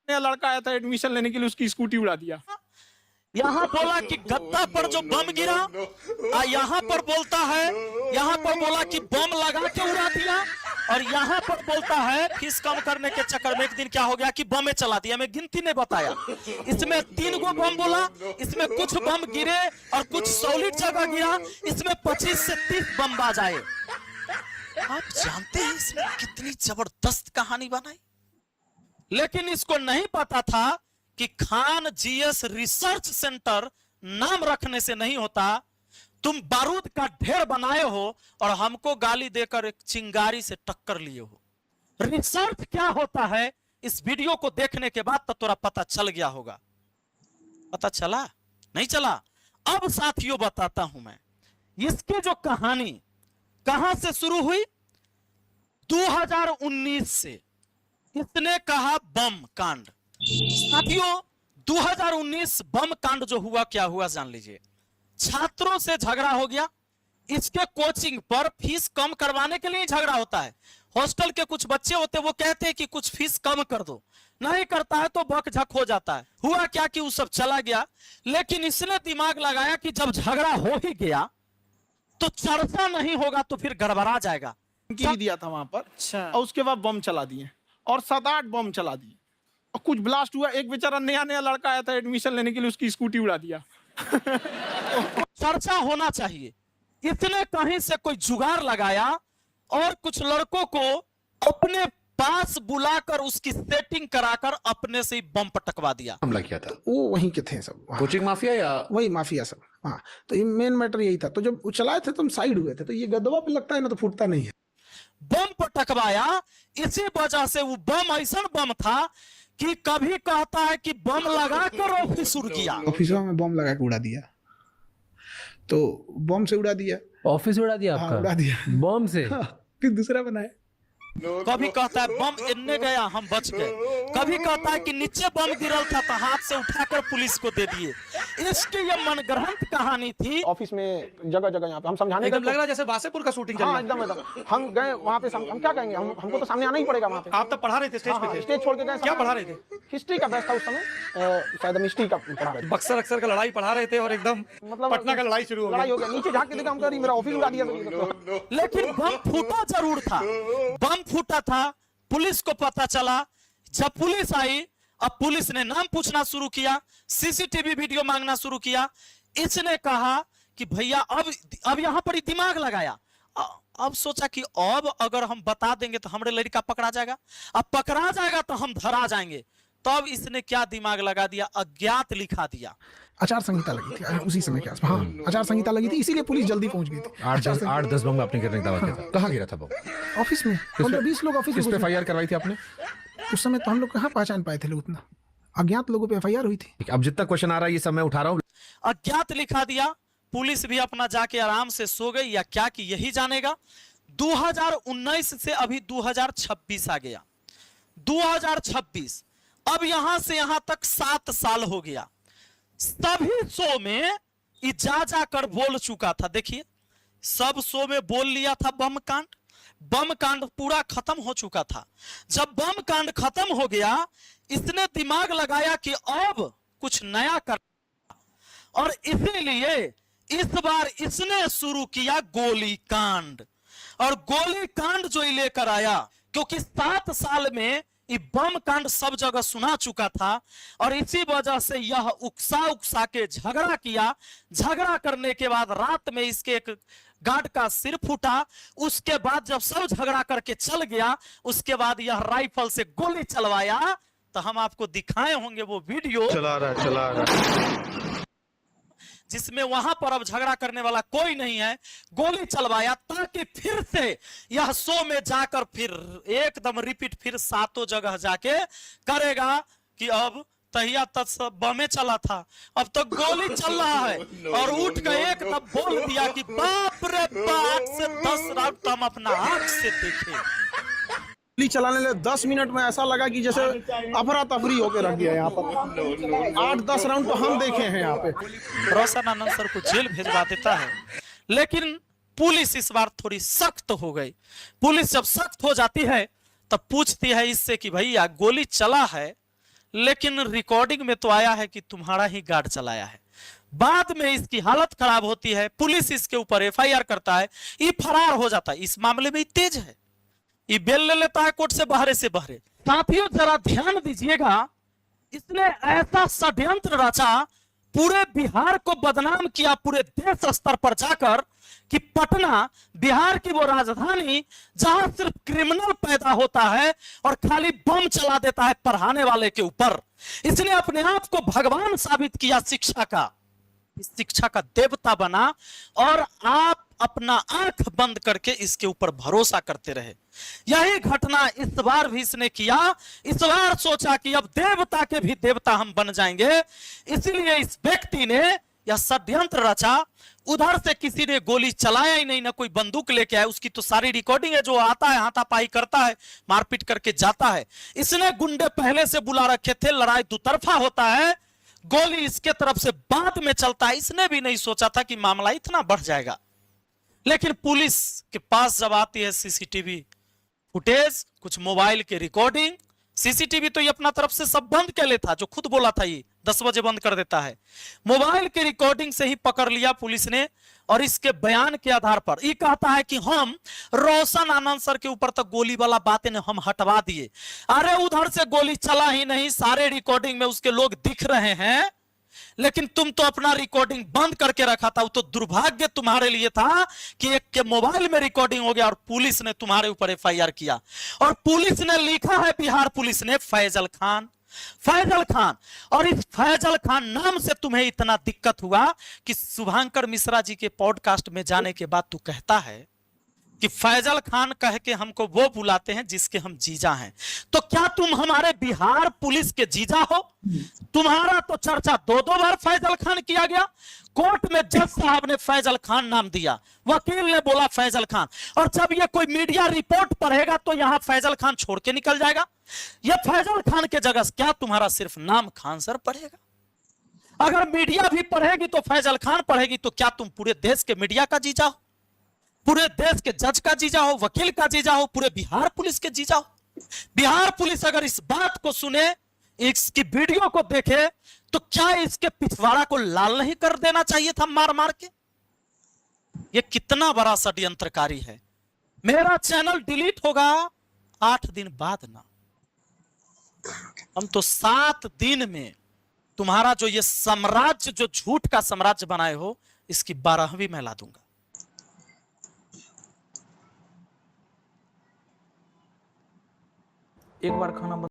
नया लड़का आया था एडमिशन लेने के लिए, उसकी स्कूटी उड़ा दिया। यहाँ बोला कि गद्दा पर जो बम गिरा, यहाँ पर बोलता है, यहाँ पर बोला कि बम लगा के उड़ा दिया, और यहाँ पर बोलता है फीस कम करने के चक्कर में एक दिन क्या हो गया कि बम चला दिया। मैं गिनती नहीं बताया, इसमें 3 गो बम बोला, इसमें कुछ बम गिरे और कुछ सॉलिड जगह गिरा, इसमें 25 से 30 बम बाज आए। आप जानते हैं इसमें कितनी जबरदस्त कहानी बनाई, लेकिन इसको नहीं पता था कि खान जीएस रिसर्च सेंटर नाम रखने से नहीं होता। तुम बारूद का ढेर बनाए हो और हमको गाली देकर एक चिंगारी से टक्कर लिए हो। रिसर्च क्या होता है इस वीडियो को देखने के बाद तो तुरा पता चल गया होगा। पता चला? नहीं चला? अब साथियों बताता हूं मैं इसकी जो कहानी कहां से शुरू हुई। 2019 से इसने कहा बम कांड। साथियों 2019 बम कांड जो हुआ, क्या हुआ जान लीजिए। छात्रों से झगड़ा हो गया, इसके कोचिंग पर फीस कम करवाने के लिए झगड़ा होता है। हॉस्टल के कुछ बच्चे होते वो कहते हैं कि कुछ फीस कम कर दो, नहीं करता है तो बकझक हो जाता है। हुआ क्या कि वो सब चला गया, लेकिन इसने दिमाग लगाया कि जब झगड़ा हो ही गया तो चर्चा नहीं होगा तो फिर गड़बड़ा जाएगा। दिया था वहां पर, और उसके बाद बम चला दिए और 7-8 बम चला दिए और कुछ ब्लास्ट हुआ। एक बेचारा नया लड़का आया था एडमिशन लेने के लिए, उसकी स्कूटी उड़ा दिया। चर्चा होना चाहिए। इसने कहीं से कोई जुगाड़ लगाया और कुछ लड़कों को अपने पास बुलाकर उसकी सेटिंग कराकर अपने से ही बम पटकवा दिया। हमला किया था वो वहीं के थे सब, कोचिंग माफिया या वही माफिया सब। हाँ, तो ये मेन मैटर यही था। तो जब वो चलाए थे तो हम साइड हुए थे, तो ये गदवा पे लगता है ना तो फूटता नहीं है। बम पटकवाया, इसी वजह से वो बम ऐसा बम था कि कभी कहता है कि बम लगाकर ऑफिस उड़ गया। ऑफिस में बम लगा के उड़ा दिया, तो बम से उड़ा दिया। ऑफिस उड़ा दिया आपका? हाँ, उड़ा दिया बम से। फिर दूसरा बनाया। कभी कहता है बम इन्ने गया हम बच गए, कभी कहता है कि नीचे बम गिरल था तो हाथ से उठाकर पुलिस को दे दिए। इसकी ये मनगढ़ंत कहानी थी। ऑफिस में जगह जगह यहाँ पे हम समझाने एकदम लग रहा है जैसे वासेपुर का शूटिंग चल रहा है। एकदम हम गए वहाँ पे, हम क्या कहेंगे, हमको तो सामने आना ही पड़ेगा वहाँ पे। आप तो पढ़ा रहे थे, स्टेज पे थे। स्टेज छोड़ के गए। क्या पढ़ा रहे थे? हिस्ट्री का बेस्ट था उस समय, शायद हम हिस्ट्री का पढ़ा रहे थे। बक्सर अक्सर का लड़ाई पढ़ा रहे थे और एकदम मतलब पटना का लड़ाई शुरू हो लड़ाई गई। हो गया। नीचे झाँक के देखा, हम कह रही मेरा ऑफिस उड़ा दिया। लेकिन बम फूटा जरूर था, बम फूटा था। पुलिस को पता चला, जब पुलिस आई, अब पुलिस ने नाम पूछना शुरू किया, सीसीटीवी वीडियो मांगना शुरू किया। इसने कहा कि भैया अब यहां पर ही दिमाग लगाया। अब सोचा कि अब अगर हम बता देंगे तो हमारे लड़का पकड़ा जाएगा, अब पकड़ा जाएगा तो हम धरा जाएंगे। तब इसने क्या दिमाग लगा दिया, अज्ञात लिखा दिया। आचार संहिता लगी थी उसी समय के आसपास। हाँ, आचार संहिता लगी थी, इसीलिए पुलिस जल्दी पहुंच गई थी। 8-10 बम आपने गिरने का दावा किया था। कहाँ गिरा था बम? ऑफिस में 15-20 लोग ऑफिस में। किस पे एफआईआर करवाई थी आपने? उस समय तो हम लोग कहाँ पहचान पाए थे लोग, उतना अज्ञात लोगों पे एफआईआर हुई थी। अब जितना क्वेश्चन आ रहा है ये सब मैं उठा रहा हूँ। अज्ञात लिखा दिया। पुलिस भी अपना जाके आराम से सो गई या क्या कि यही जानेगा। 2019 से अभी 2026 आ गया। 2026, अब यहां से यहां तक 7 साल हो गया। सभी शो में जा कर बोल चुका था। देखिए, सब शो में बोल लिया था बम कांड। बम कांड पूरा खत्म हो चुका था। जब बम कांड खत्म हो गया, इसने दिमाग लगाया कि अब कुछ नया कर, और इसीलिए इस बार इसने शुरू किया गोली कांड। और गोली कांड जो ही लेकर आया, क्योंकि 7 साल में ये बम कांड सब जगह सुना चुका था, और इसी वजह से यह उकसा के झगड़ा किया। झगड़ा करने के बाद रात में इसके एक गार्ड का सिर फूटा। उसके बाद जब सब झगड़ा करके चल गया, उसके बाद यह राइफल से गोली चलवाया। तो हम आपको दिखाए होंगे वो वीडियो, चला रहा जिसमें वहां पर अब झगड़ा करने वाला कोई नहीं है। गोली चलवाया ताकि फिर से यह शो में जाकर फिर एकदम रिपीट फिर 7 जगह जाके करेगा कि अब तहिया तक सब बमे चला था, अब तो गोली चल रहा है। और उठ कर एकदम बोल दिया कि बाप रे बाप, से 10 राउंड तो हम अपना आंख से देखे। गोली चलाने लगे 10 मिनट में ऐसा लगा कि जैसे अफरा तफरी होकर रख दिया। यहाँ पर 8-10 राउंड तो हम देखे हैं यहाँ पे। रोशन आनंद सर को जेल भेजवा देता है। लेकिन पुलिस इस बार थोड़ी सख्त हो गई। पुलिस जब सख्त हो जाती है तब पूछती है इससे कि भैया गोली चला है लेकिन रिकॉर्डिंग में तो आया है कि तुम्हारा ही गार्ड चलाया है। बाद में इसकी हालत खराब होती है, पुलिस इसके ऊपर एफआईआर करता है, ये फरार हो जाता है। इस मामले में तेज है, ये बेल ले लेता है कोर्ट से बहरे से बहरे। साथियों जरा ध्यान दीजिएगा, इसने ऐसा षड्यंत्र रचा, पूरे बिहार को बदनाम किया पूरे देश स्तर पर जाकर कि पटना बिहार की वो राजधानी जहां सिर्फ क्रिमिनल पैदा होता है और खाली बम चला देता है पढ़ाने वाले के ऊपर। इसने अपने आप को भगवान साबित किया शिक्षा का, इस शिक्षा का देवता बना और आप अपना आंख बंद करके इसके ऊपर भरोसा करते रहे। यही घटना इस बार भी इसने किया। इस बार सोचा कि अब देवता के भी देवता हम बन जाएंगे, इसलिए इस व्यक्ति ने यह षड्यंत्र रचा। उधर से किसी ने गोली चलाया ही नहीं, ना कोई बंदूक लेके आया, उसकी तो सारी रिकॉर्डिंग है, जो आता है हाथापाई करता है, मारपीट करके जाता है। इसने गुंडे पहले से बुला रखे थे, लड़ाई दुतरफा होता है, गोली इसके तरफ से बाद में चलता है। इसने भी नहीं सोचा था कि मामला इतना बढ़ जाएगा। लेकिन पुलिस के पास जब आती है सीसीटीवी फुटेज, कुछ मोबाइल के रिकॉर्डिंग, सीसीटीवी तो ये अपना तरफ से सब बंद कर लेता, जो खुद बोला था ये 10 बजे बंद कर देता है। मोबाइल के रिकॉर्डिंग से ही पकड़ लिया पुलिस ने, और इसके बयान के आधार पर ये कहता है कि हम रोशन आनंद सर के ऊपर तक गोली वाला बातें हम हटवा दिए। अरे उधर से गोली चला ही नहीं, सारे रिकॉर्डिंग में उसके लोग दिख रहे हैं, लेकिन तुम तो अपना रिकॉर्डिंग बंद करके रखा था। वो तो दुर्भाग्य तुम्हारे लिए था कि एक के मोबाइल में रिकॉर्डिंग हो गया और पुलिस ने तुम्हारे ऊपर एफआईआर किया। और पुलिस ने लिखा है, बिहार पुलिस ने, फैजल खान, फैजल खान। और इस फैजल खान नाम से तुम्हें इतना दिक्कत हुआ कि शुभांकर मिश्रा जी के पॉडकास्ट में जाने के बाद तू कहता है कि फैजल खान कह के हमको वो बुलाते हैं जिसके हम जीजा हैं। तो क्या तुम हमारे बिहार पुलिस के जीजा हो? तुम्हारा तो चर्चा 2-2 बार फैजल खान किया गया। कोर्ट में जज साहब ने फैजल खान नाम दिया, वकील ने बोला फैजल खान, और जब ये कोई मीडिया रिपोर्ट पढ़ेगा तो यहां फैजल खान छोड़ के निकल जाएगा। ये फैजल खान के जगह क्या तुम्हारा सिर्फ नाम खान सर पढ़ेगा? अगर मीडिया भी पढ़ेगी तो फैजल खान पढ़ेगी, तो क्या तुम पूरे देश के मीडिया का जीजा हो, पूरे देश के जज का जीजा हो, वकील का जीजा हो, पूरे बिहार पुलिस के जीजा हो? बिहार पुलिस अगर इस बात को सुने, इसकी वीडियो को देखे, तो क्या इसके पिछवाड़ा को लाल नहीं कर देना चाहिए था मार मार के? ये कितना बड़ा षड्यंत्रकारी है। मेरा चैनल डिलीट होगा 8 दिन बाद ना, हम तो 7 दिन में तुम्हारा जो ये साम्राज्य, जो झूठ का साम्राज्य बनाए हो, इसकी 12वीं मैं ला दूंगा। एक बार खाना